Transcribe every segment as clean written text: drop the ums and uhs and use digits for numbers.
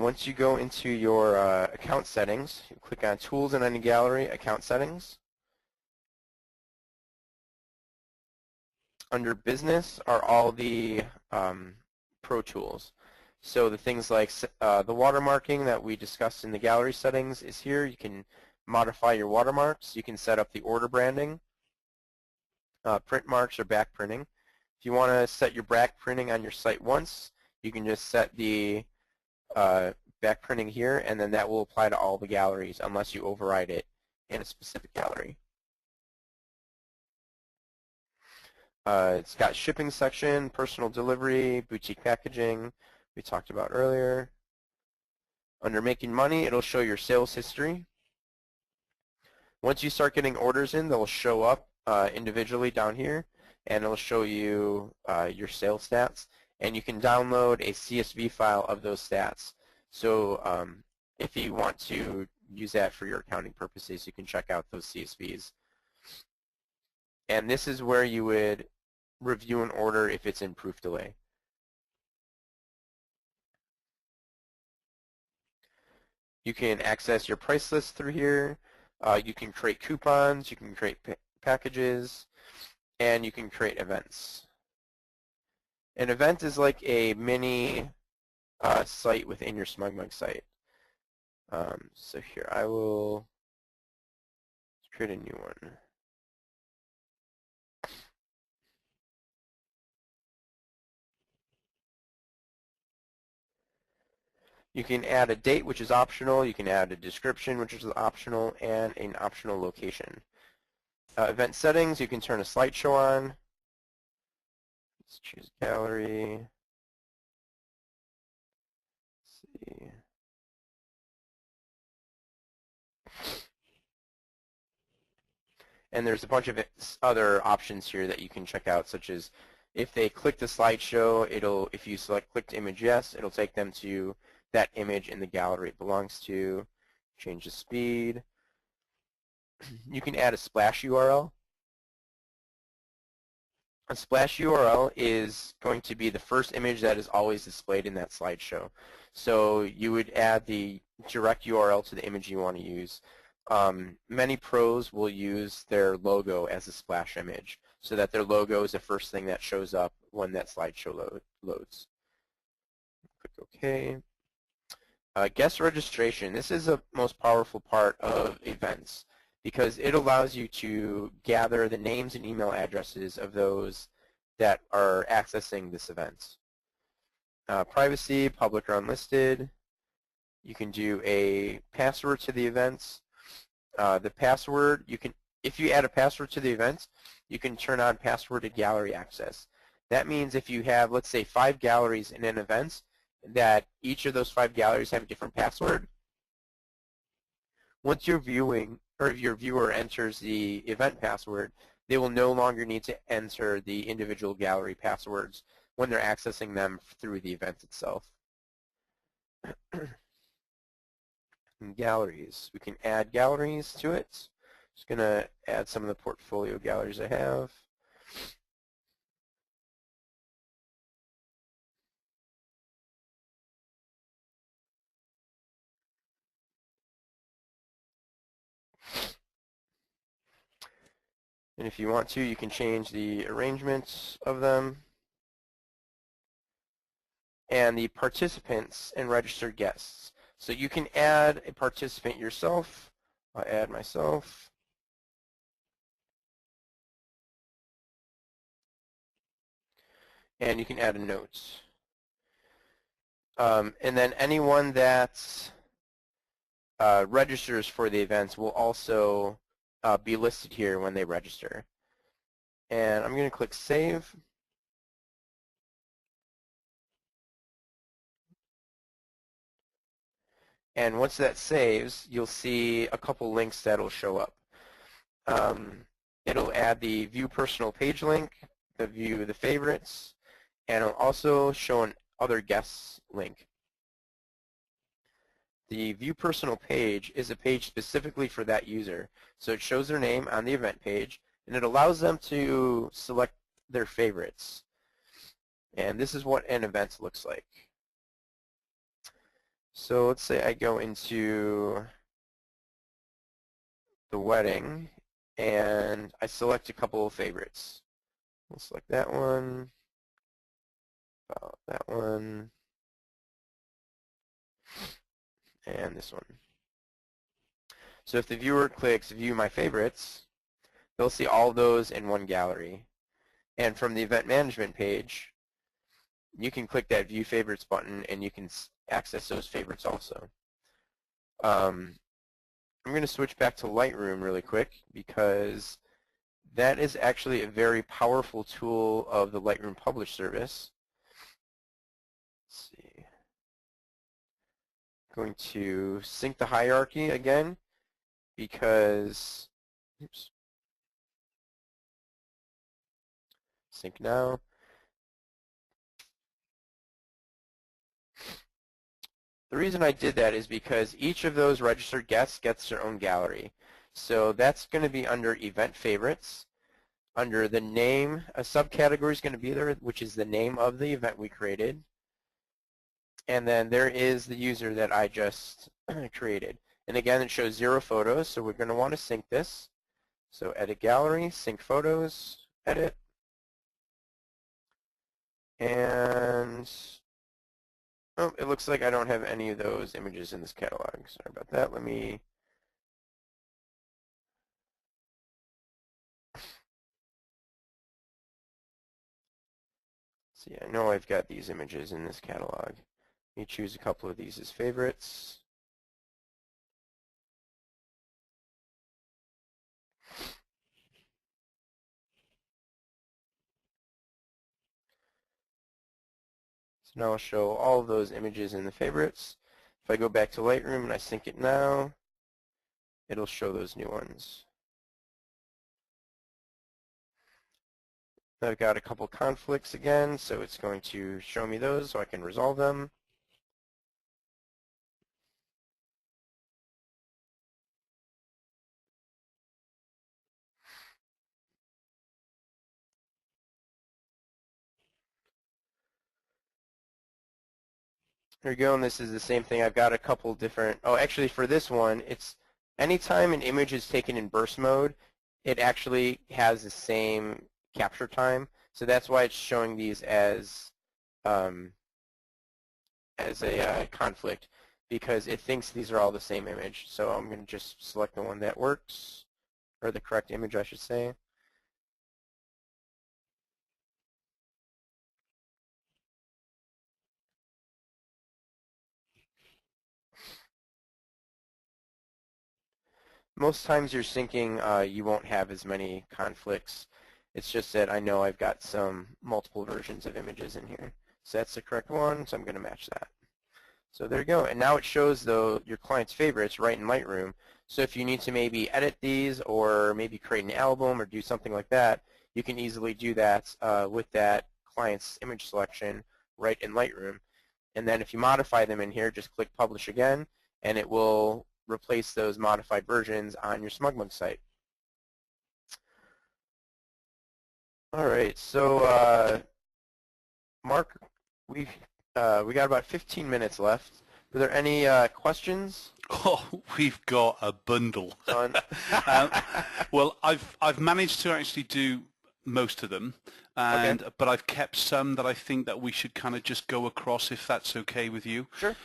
once you go into your account settings, you click on Tools in any gallery, Account Settings. Under Business are all the Pro Tools. So the things like the watermarking that we discussed in the gallery settings is here. You can modify your watermarks. You can set up the order branding, print marks, or back printing. If you want to set your back printing on your site once, you can just set the back printing here, and then that will apply to all the galleries unless you override it in a specific gallery. It's got shipping section, personal delivery, boutique packaging, we talked about earlier. Under making money, it'll show your sales history. Once you start getting orders in, they'll show up individually down here, and it'll show you your sales stats. And you can download a CSV file of those stats. So if you want to use that for your accounting purposes, you can check out those CSVs. And this is where you would review an order if it's in proof delay. You can access your price list through here. You can create coupons, you can create packages, and you can create events. An event is like a mini site within your SmugMug site. So here, I will create a new one. You can add a date, which is optional. You can add a description, which is optional, and an optional location. Event settings, you can turn a slideshow on. Let's choose gallery. Let's see. And there's a bunch of other options here that you can check out, such as if they click the slideshow, if you select click to image yes, it'll take them to that image in the gallery it belongs to. Change the speed. You can add a splash URL. A splash URL is going to be the first image that is always displayed in that slideshow. So you would add the direct URL to the image you want to use. Many pros will use their logo as a splash image so that their logo is the first thing that shows up when that slideshow loads. Click OK. Guest registration. This is the most powerful part of events because it allows you to gather the names and email addresses of those that are accessing this event. Privacy, public or unlisted. You can do a password to the events. The password, if you add a password to the event, you can turn on passworded gallery access. That means if you have, let's say, 5 galleries in an event, that each of those 5 galleries have a different password. Once you're viewing, or if your viewer enters the event password, they will no longer need to enter the individual gallery passwords when they're accessing them through the event itself. Galleries. We can add galleries to it. Just going to add some of the portfolio galleries I have. And if you want to, you can change the arrangements of them. And the participants and registered guests. So you can add a participant yourself. I'll add myself. And you can add a note. And then anyone that registers for the events will also be listed here when they register. And I'm going to click Save. And once that saves, you'll see a couple links that will show up. It'll add the View Personal Page link, the View the Favorites, and it'll also show an Other Guests link. The View Personal Page is a page specifically for that user. So it shows their name on the event page, and it allows them to select their favorites. And this is what an event looks like. So let's say I go into the wedding and I select a couple of favorites. I'll select that one, that one, and this one. So if the viewer clicks View My Favorites, they'll see all those in one gallery. And from the event management page, you can click that View Favorites button and you can access those favorites also. I'm going to switch back to Lightroom really quick because that is actually a very powerful tool of the Lightroom Publish service. Let's see. I'm going to sync the hierarchy again because, oops, sync now. The reason I did that is because each of those registered guests gets their own gallery. So that's going to be under Event Favorites. Under the name, a subcategory is going to be there, which is the name of the event we created. And then there is the user that I just created. And again, it shows 0 photos, so we're going to want to sync this. So Edit Gallery, Sync Photos, Edit. And oh, it looks like I don't have any of those images in this catalog. Sorry about that. Let me see. I know I've got these images in this catalog. Let me choose a couple of these as favorites. So now I'll show all of those images in the favorites. If I go back to Lightroom and I sync it now, it'll show those new ones. I've got a couple conflicts again, so it's going to show me those so I can resolve them. Here we go, and this is the same thing. I've got a couple different, oh, actually for this one, it's anytime an image is taken in burst mode, it actually has the same capture time. So that's why it's showing these as a conflict, because it thinks these are all the same image. So I'm going to just select the one that works, or the correct image, I should say. Most times you're syncing, you won't have as many conflicts. It's just that I know I've got some multiple versions of images in here. So that's the correct one, so I'm going to match that. So there you go. And now it shows your client's favorites right in Lightroom. So if you need to maybe edit these or maybe create an album or do something like that, you can easily do that with that client's image selection right in Lightroom. And then if you modify them in here, just click Publish again, and it will replace those modified versions on your SmugMug site. All right, so Mark, we got about 15 minutes left. Are there any questions? Oh, we've got a bundle. Well, I've managed to actually do most of them, and Okay. but I've kept some that I think that we should kind of just go across, if that's okay with you. Sure.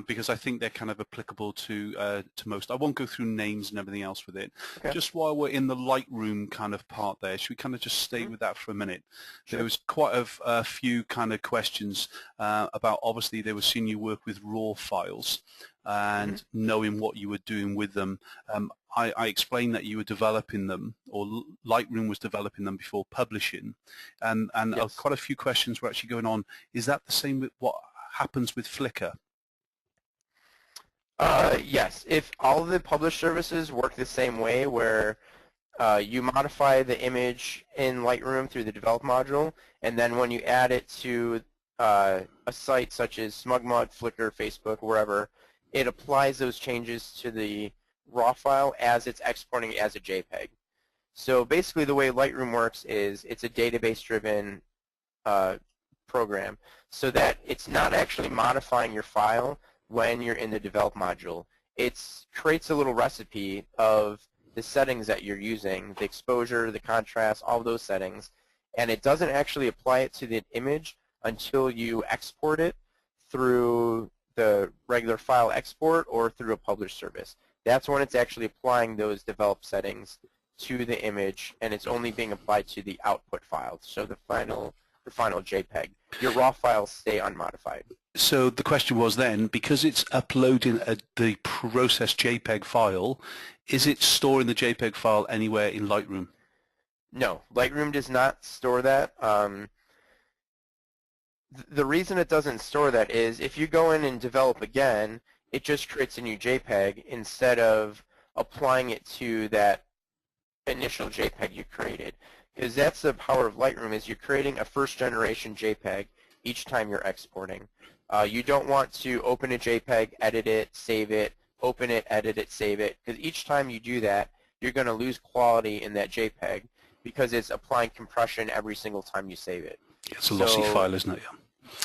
Because I think they're kind of applicable to most. I won't go through names and everything else with it. Okay. Just while we're in the Lightroom kind of part there, should we kind of just stay with that for a minute? Sure. There was quite a few kind of questions about, obviously they were seeing you work with raw files and knowing what you were doing with them. I explained that you were developing them, or Lightroom was developing them before publishing, and Yes. quite a few questions were actually going on. Is that the same with what happens with Flickr? Yes. If all of the published services work the same way, where you modify the image in Lightroom through the develop module, and then when you add it to a site such as SmugMug, Flickr, Facebook, wherever, it applies those changes to the raw file as it's exporting it as a JPEG. So basically the way Lightroom works is it's a database-driven program, so that it's not actually modifying your file, when you're in the develop module. It creates a little recipe of the settings that you're using, the exposure, the contrast, all those settings, and it doesn't actually apply it to the image until you export it through the regular file export or through a publish service. That's when it's actually applying those develop settings to the image, and it's only being applied to the output file, so the final JPEG. Your raw files stay unmodified. So the question was then, because it's uploading the processed JPEG file, is it storing the JPEG file anywhere in Lightroom? No, Lightroom does not store that. The reason it doesn't store that is if you go in and develop again, it just creates a new JPEG instead of applying it to that initial JPEG you created. Because that's the power of Lightroom, is you're creating a first-generation JPEG each time you're exporting. You don't want to open a JPEG, edit it, save it, open it, edit it, save it, because each time you do that, you're going to lose quality in that JPEG because it's applying compression every single time you save it. It's a lossy file, isn't it?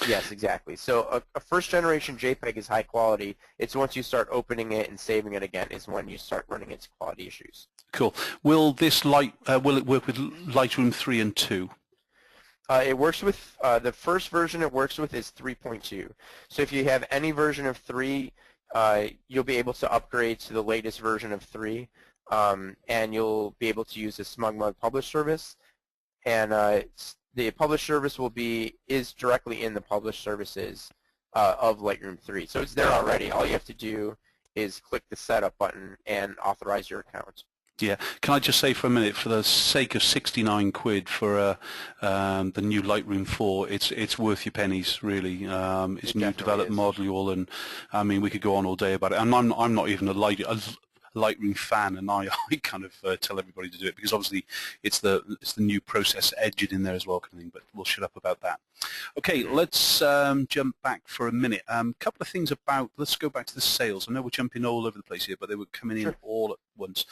Yes, exactly. So a first-generation JPEG is high quality. It's once you start opening it and saving it again is when you start running into quality issues. Cool. Will this will it work with Lightroom 3 and 2? It works with the first version it works with is 3.2. So if you have any version of 3, you'll be able to upgrade to the latest version of 3, and you'll be able to use the SmugMug publish service. And the publish service is directly in the publish services of Lightroom 3. So it's there already. All you have to do is click the setup button and authorize your account. Yeah. Can I just say for a minute, for the sake of 69 quid for the new Lightroom 4, it's worth your pennies, really. It's new developed module, and I mean we could go on all day about it. And I'm not even a Lightroom fan, and I kind of tell everybody to do it because obviously it's the new process engine in there as well, kind of thing. But we'll shut up about that. Okay, let's jump back for a minute. Couple of things about. Let's go back to the sales. I know we're jumping all over the place here, but they were coming in all at once.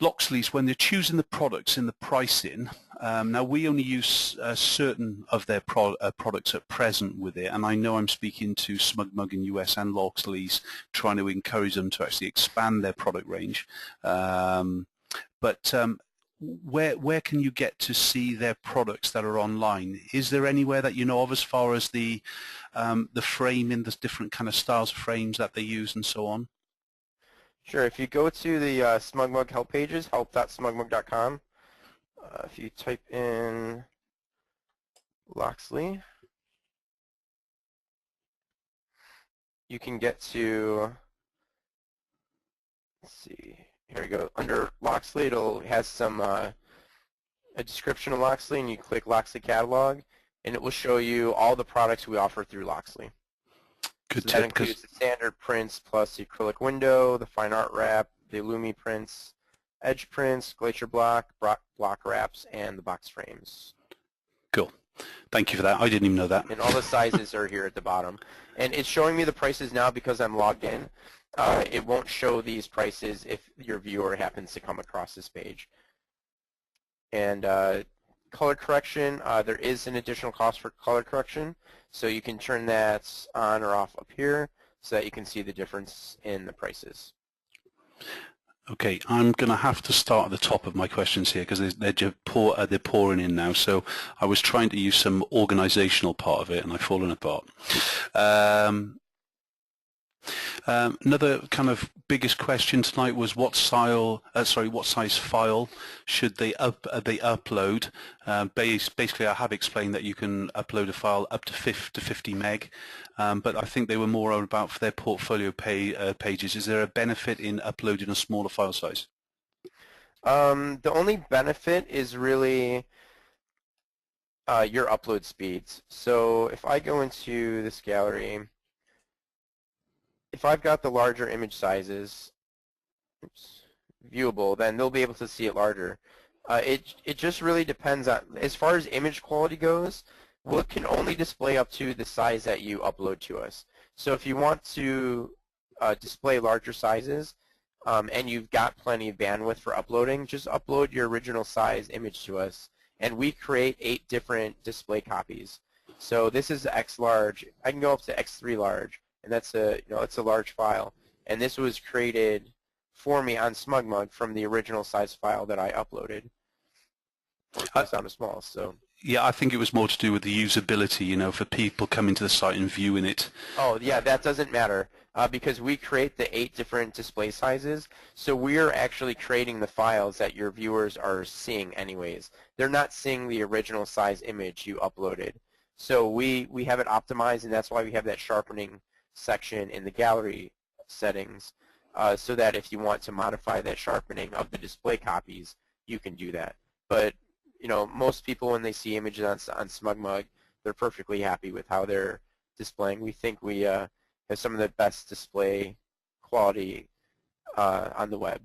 Loxley's, when they're choosing the products in the pricing, now we only use certain of their products at present with it, and I know I'm speaking to SmugMug in US and Loxley's, trying to encourage them to actually expand their product range. But where can you get to see their products that are online? Is there anywhere that you know of as far as the framing, the different kind of styles of frames that they use and so on? Sure. If you go to the SmugMug help pages, help.smugmug.com, if you type in Loxley, you can get to, let's see, here we go. Under Loxley, it has some a description of Loxley, and you click Loxley Catalog, and it will show you all the products we offer through Loxley. Good So that includes the standard prints plus the acrylic window, the fine art wrap, the Illumi prints, edge prints, glacier block wraps, and the box frames. Cool. Thank you for that. I didn't even know that. And all the sizes are here at the bottom. And it's showing me the prices now because I'm logged in. It won't show these prices if your viewer happens to come across this page. And color correction, there is an additional cost for color correction. So you can turn that on or off up here so that you can see the difference in the prices. Okay, I'm going to have to start at the top of my questions here because they're pouring in now. So I was trying to use some organizational part of it and I've fallen apart. Another kind of biggest question tonight was what size file should they upload? Basically, I have explained that you can upload a file up to 50 meg, but I think they were more about for their portfolio pages. Is there a benefit in uploading a smaller file size? The only benefit is really your upload speeds. So if I go into this gallery, if I've got the larger image sizes viewable, then they'll be able to see it larger. It just really depends on, as far as image quality goes, it can only display up to the size that you upload to us. So if you want to display larger sizes and you've got plenty of bandwidth for uploading, just upload your original size image to us, and we create 8 different display copies. So this is X large. I can go up to X3 large, and that's a it's a large file. And this was created for me on SmugMug from the original size file that I uploaded. It goes down to small. So yeah, I think it was more to do with the usability, you know, for people coming to the site and viewing it. oh yeah, that doesn't matter because we create the 8 different display sizes. So we're actually creating the files that your viewers are seeing anyways. They're not seeing the original size image you uploaded. So we have it optimized, and that's why we have that sharpening section in the gallery settings, so that if you want to modify that sharpening of the display copies, you can do that. But most people, when they see images on SmugMug, they're perfectly happy with how they're displaying. We think we have some of the best display quality on the web.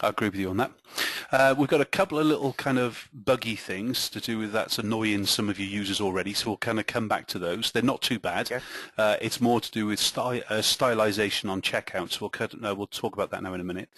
I agree with you on that. We've got a couple of little kind of buggy things to do with that's annoying some of your users already, so we'll kind of come back to those. They're not too bad. Okay. It's more to do with stylization on checkout, so we'll talk about that now in a minute.